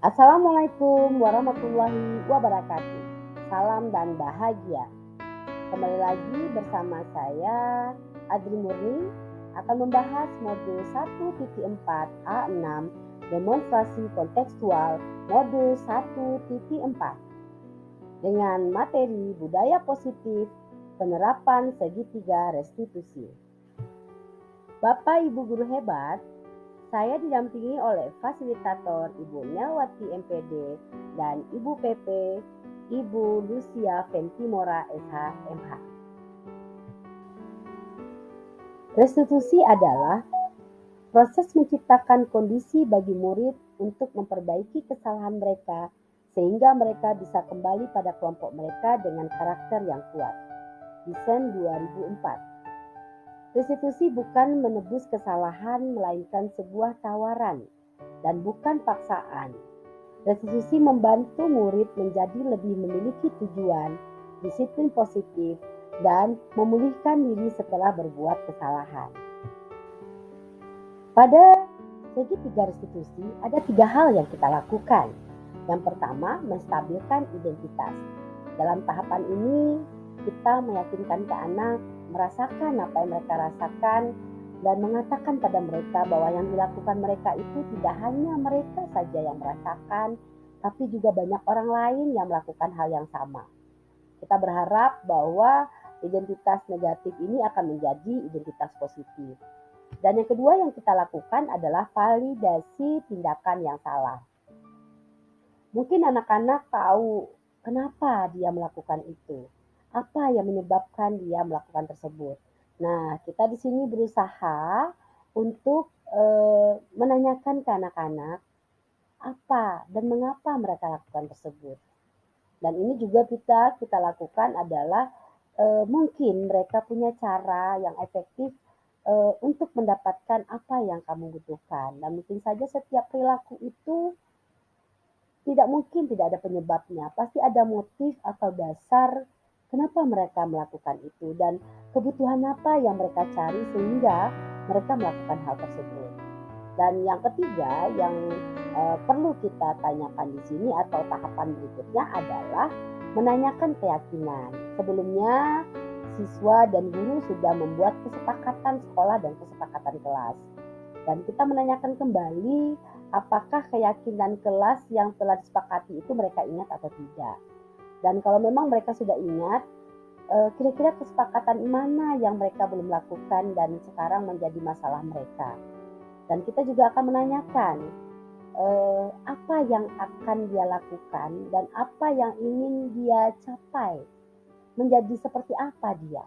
Assalamualaikum warahmatullahi wabarakatuh. Salam dan bahagia. Kembali lagi bersama saya Adri Murni akan membahas modul 1.4 A6 demonstrasi kontekstual modul 1.4 dengan materi budaya positif penerapan segitiga restitusi. Bapak Ibu guru hebat, saya didampingi oleh fasilitator Ibu Melwati MPD dan Ibu PP, Ibu Lucia Ventimora SH MH. Restitusi adalah proses menciptakan kondisi bagi murid untuk memperbaiki kesalahan mereka sehingga mereka bisa kembali pada kelompok mereka dengan karakter yang kuat. Desain 2004. Restitusi bukan menebus kesalahan, melainkan sebuah tawaran dan bukan paksaan. Restitusi membantu murid menjadi lebih memiliki tujuan, disiplin positif, dan memulihkan diri setelah berbuat kesalahan. Pada segitiga restitusi ada 3 hal yang kita lakukan. Yang pertama, menstabilkan identitas. Dalam tahapan ini, kita meyakinkan ke anak merasakan apa yang mereka rasakan dan mengatakan pada mereka bahwa yang dilakukan mereka itu tidak hanya mereka saja yang merasakan, tapi juga banyak orang lain yang melakukan hal yang sama. Kita berharap bahwa identitas negatif ini akan menjadi identitas positif. Dan yang kedua yang kita lakukan adalah validasi tindakan yang salah. Mungkin anak-anak tahu kenapa dia melakukan itu, apa yang menyebabkan dia melakukan tersebut. Nah, kita di sini berusaha untuk menanyakan ke anak-anak apa dan mengapa mereka lakukan tersebut. Dan ini juga kita lakukan adalah mungkin mereka punya cara yang efektif untuk mendapatkan apa yang kamu butuhkan. Dan mungkin saja setiap perilaku itu tidak mungkin tidak ada penyebabnya. Pasti ada motif atau dasar kenapa mereka melakukan itu dan kebutuhan apa yang mereka cari sehingga mereka melakukan hal tersebut. Dan yang ketiga yang perlu kita tanyakan di sini atau tahapan berikutnya adalah menanyakan keyakinan. Sebelumnya siswa dan guru sudah membuat kesepakatan sekolah dan kesepakatan kelas. Dan kita menanyakan kembali apakah keyakinan kelas yang telah disepakati itu mereka ingat atau tidak. Dan kalau memang mereka sudah ingat, kira-kira kesepakatan mana yang mereka belum lakukan dan sekarang menjadi masalah mereka. Dan kita juga akan menanyakan apa yang akan dia lakukan dan apa yang ingin dia capai, menjadi seperti apa dia.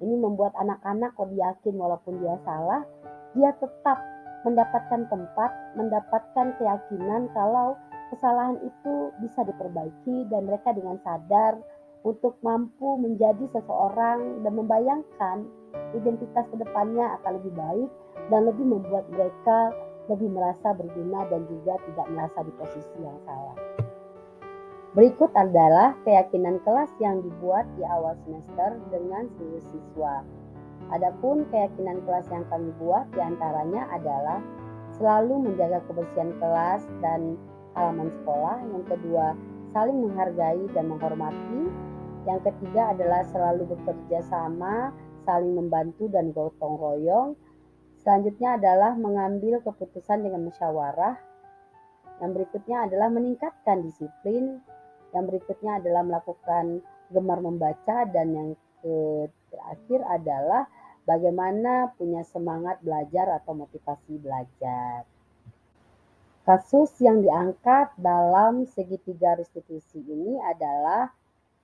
Ini membuat anak-anak lebih yakin walaupun dia salah, dia tetap mendapatkan tempat, mendapatkan keyakinan kalau kesalahan itu bisa diperbaiki dan mereka dengan sadar untuk mampu menjadi seseorang dan membayangkan identitas kedepannya akan lebih baik dan lebih membuat mereka lebih merasa berguna dan juga tidak merasa di posisi yang salah. Berikut adalah keyakinan kelas yang dibuat di awal semester dengan seluruh siswa. Adapun keyakinan kelas yang kami buat diantaranya adalah selalu menjaga kebersihan kelas dan halaman sekolah. Yang kedua, saling menghargai dan menghormati. Yang ketiga adalah selalu bekerja sama, saling membantu dan gotong royong. Selanjutnya adalah mengambil keputusan dengan musyawarah. Yang berikutnya adalah meningkatkan disiplin. Yang berikutnya adalah melakukan gemar membaca dan yang terakhir adalah bagaimana punya semangat belajar atau motivasi belajar. Kasus yang diangkat dalam segitiga restitusi ini adalah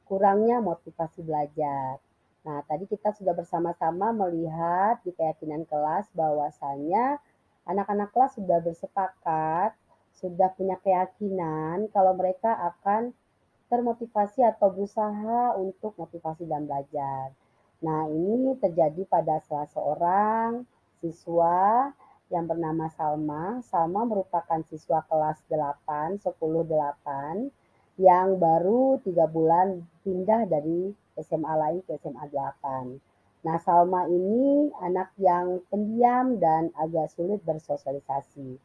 kurangnya motivasi belajar. Nah, tadi kita sudah bersama-sama melihat di keyakinan kelas bahwasanya anak-anak kelas sudah bersepakat, sudah punya keyakinan kalau mereka akan termotivasi atau berusaha untuk motivasi dan belajar. Nah, ini terjadi pada salah seorang siswa yang bernama Salma. Salma merupakan siswa kelas 8, 10, 8 yang baru 3 bulan pindah dari SMA lain ke SMA 8. Nah, Salma ini anak yang pendiam dan agak sulit bersosialisasi.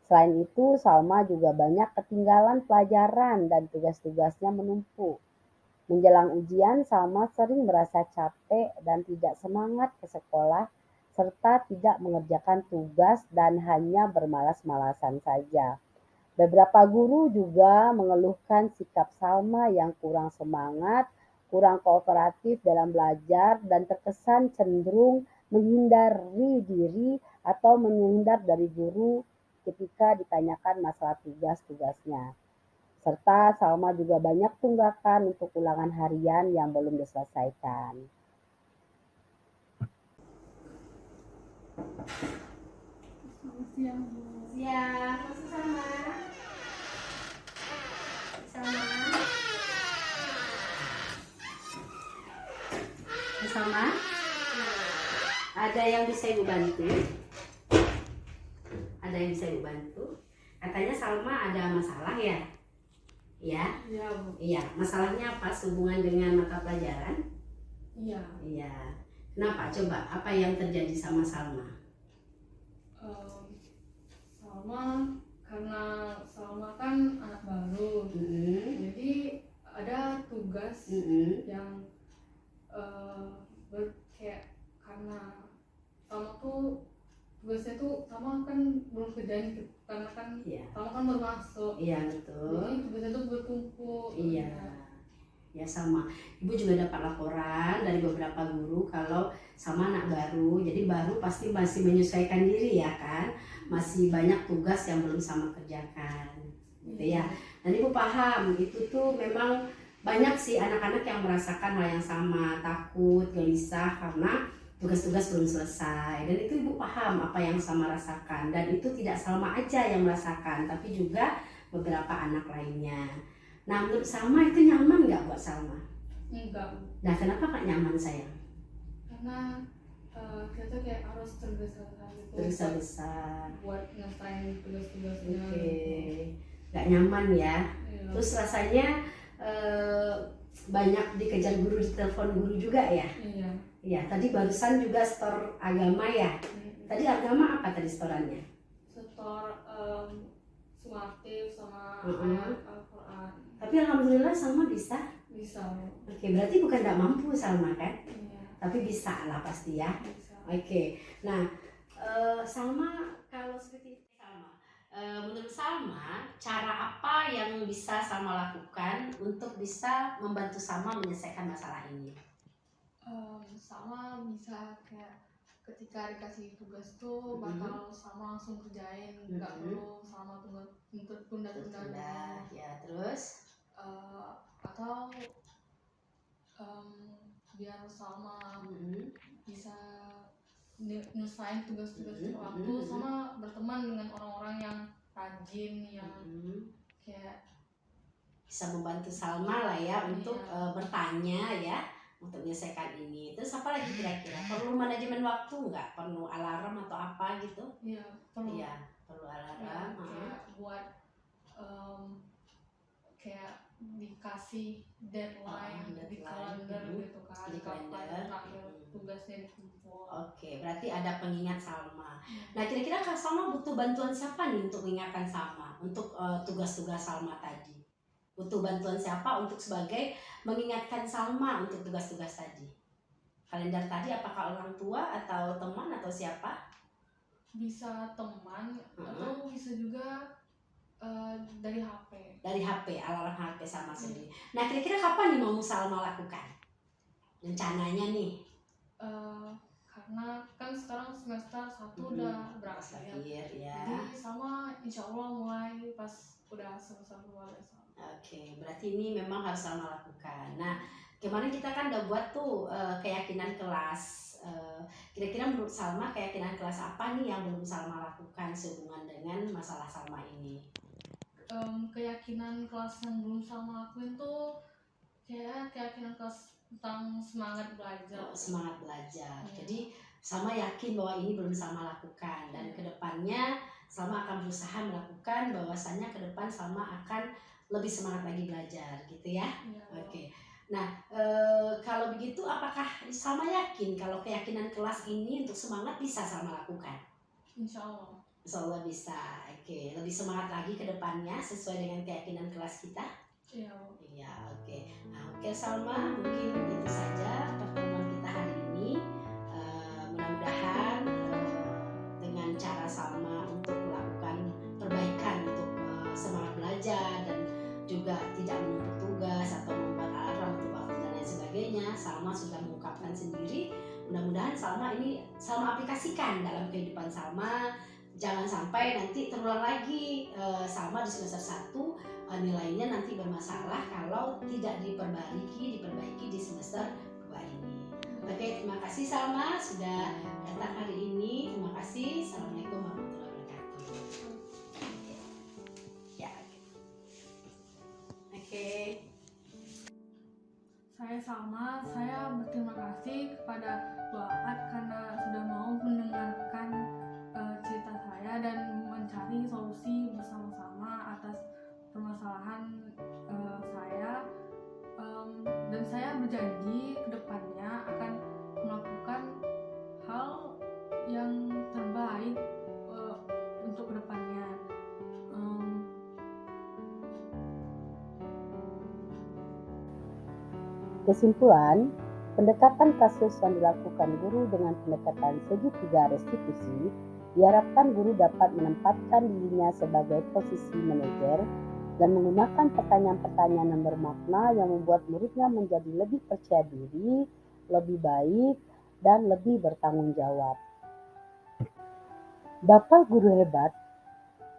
Selain itu, Salma juga banyak ketinggalan pelajaran dan tugas-tugasnya menumpuk. Menjelang ujian, Salma sering merasa capek dan tidak semangat ke sekolah, serta tidak mengerjakan tugas dan hanya bermalas-malasan saja. Beberapa guru juga mengeluhkan sikap Salma yang kurang semangat, kurang kooperatif dalam belajar, dan terkesan cenderung menghindari diri atau menghindar dari guru ketika ditanyakan masalah tugas-tugasnya. Serta Salma juga banyak tunggakan untuk ulangan harian yang belum diselesaikan. Siang, Bu. Siang, masuk sama. Sama. Sama. Ada yang bisa Ibu bantu? Ada yang bisa Ibu bantu? Katanya Salma ada masalah ya? Ya? Iya, Bu. Iya, masalahnya apa? Hubungan dengan mata pelajaran? Iya. Iya. Kenapa? Coba, apa yang terjadi sama Salma? Salma, karena Salma kan anak baru, jadi ada tugas yang kayak karena Salma tuh tugasnya tuh Salma kan belum kerjain karena kan Salma kan baru masuk. Iya, betul. Jadi tugasnya tuh bertumpuk. Iya. Ya sama, Ibu juga dapat laporan dari beberapa guru kalau sama anak baru, jadi baru pasti masih menyesuaikan diri ya kan, masih banyak tugas yang belum sama kerjakan, gitu ya. Dan Ibu paham, itu tuh memang banyak sih anak-anak yang merasakan hal yang sama, takut, gelisah karena tugas-tugas belum selesai. Dan itu Ibu paham apa yang sama rasakan, dan itu tidak Salma aja yang merasakan, tapi juga beberapa anak lainnya. Nah, menurut Salma itu nyaman nggak buat Salma? Enggak. Nah, kenapa nggak nyaman sayang? Karena kita tuh kayak harus tergesa-gesa gitu. Tergesa-gesa. Buat nyelesain tugas-tugasnya. Oke. Nggak nyaman ya. Iya. Terus rasanya banyak dikejar guru, ditelepon guru juga ya? Iya. Iya, tadi barusan juga store agama ya? Tadi agama apa tadi storannya? Store sumatif sama ayat Al-Quran. Tapi alhamdulillah Salma bisa. Bisa. Oke, berarti bukan nggak mampu Salma kan? Iya. Tapi bisa lah pasti ya. Bisa. Oke. Nah, Salma kalau seperti itu Salma, menurut Salma cara apa yang bisa Salma lakukan untuk bisa membantu Salma menyelesaikan masalah ini? Salma bisa kayak ketika dikasih tugas tuh bakal Salma langsung kerjain, nggak perlu Salma tunda-tunda. Ya, terus atau biar Salma bisa nyelesain tugas-tugas waktu, sama berteman dengan orang-orang yang rajin, yang kayak bisa membantu Salma lah ya untuk bertanya ya, untuk menyelesaikan ini. Terus apa lagi kira-kira? Perlu manajemen waktu nggak? Perlu alarm atau apa gitu? Iya, perlu. Iya, perlu alarm. Kayak buat kayak dikasih deadline di kalender gitu kan, di kalender terakhir tugasnya dikumpul. Oke, berarti ada pengingat Salma. Nah, kira-kira Kak Salma butuh bantuan siapa nih untuk mengingatkan Salma untuk tugas-tugas Salma tadi? Butuh bantuan siapa untuk sebagai mengingatkan Salma untuk tugas-tugas tadi? Kalender tadi apakah orang tua atau teman atau siapa? Bisa teman atau bisa juga dari HP. Dari HP, alarm HP sama sendiri. Nah, kira-kira kapan nih mau Salma lakukan rencananya nih? Karena kan sekarang semester 1 udah berakhir ya. Jadi Salma insya Allah mulai pas udah semester 2 besok. Oke, berarti ini memang harus Salma lakukan. Nah, kemarin kita kan udah buat tuh keyakinan kelas. Kira-kira menurut Salma keyakinan kelas apa nih yang belum Salma lakukan sehubungan dengan masalah Salma ini? Keyakinan kelas yang belum Salma lakuin tuh kayak keyakinan kelas tentang semangat belajar. Semangat belajar. Jadi Salma yakin bahwa ini belum Salma lakukan, dan kedepannya Salma akan berusaha melakukan, bahwasannya ke depan Salma akan lebih semangat lagi belajar gitu ya. Oke. Nah, kalau begitu apakah Salma yakin kalau keyakinan kelas ini untuk semangat bisa Salma lakukan? Insya Allah. Insya Allah bisa. Oke, lebih semangat lagi ke depannya sesuai dengan keyakinan kelas kita. Iya. Iya, oke. Nah, oke Salma, mungkin itu saja pertemuan kita hari ini. Mudah-mudahan dengan cara Salma untuk melakukan perbaikan untuk semangat belajar dan juga tidak menumpuk tugas atau membuat alarm untuk waktu dan lain sebagainya, Salma sudah mengungkapkan sendiri. Mudah-mudahan Salma aplikasikan dalam kehidupan Salma. Jangan sampai nanti terulang lagi Salma di semester 1 nilainya nanti bermasalah kalau tidak diperbaiki di semester 2 ini. Oke, terima kasih Salma sudah datang hari ini. Terima kasih. Assalamualaikum warahmatullahi wabarakatuh. Ya, oke. Saya Salma, saya berterima kasih kepada Baat karena sudah mau mendengarkan cerita saya dan mencari solusi bersama-sama atas permasalahan saya. Dan saya berjanji ke depannya akan melakukan hal yang terbaik untuk kedepannya. Kesimpulan, pendekatan kasus yang dilakukan guru dengan pendekatan segitiga restitusi diharapkan guru dapat menempatkan dirinya sebagai posisi manajer dan menggunakan pertanyaan-pertanyaan yang bermakna yang membuat muridnya menjadi lebih percaya diri, lebih baik, dan lebih bertanggung jawab. Bapak Guru hebat,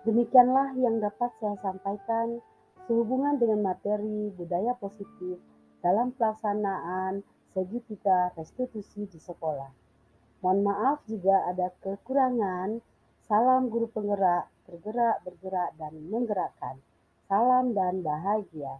demikianlah yang dapat saya sampaikan sehubungan dengan materi budaya positif dalam pelaksanaan segitiga restitusi di sekolah. Mohon maaf jika ada kekurangan. Salam guru penggerak, bergerak, dan menggerakkan. Salam dan bahagia.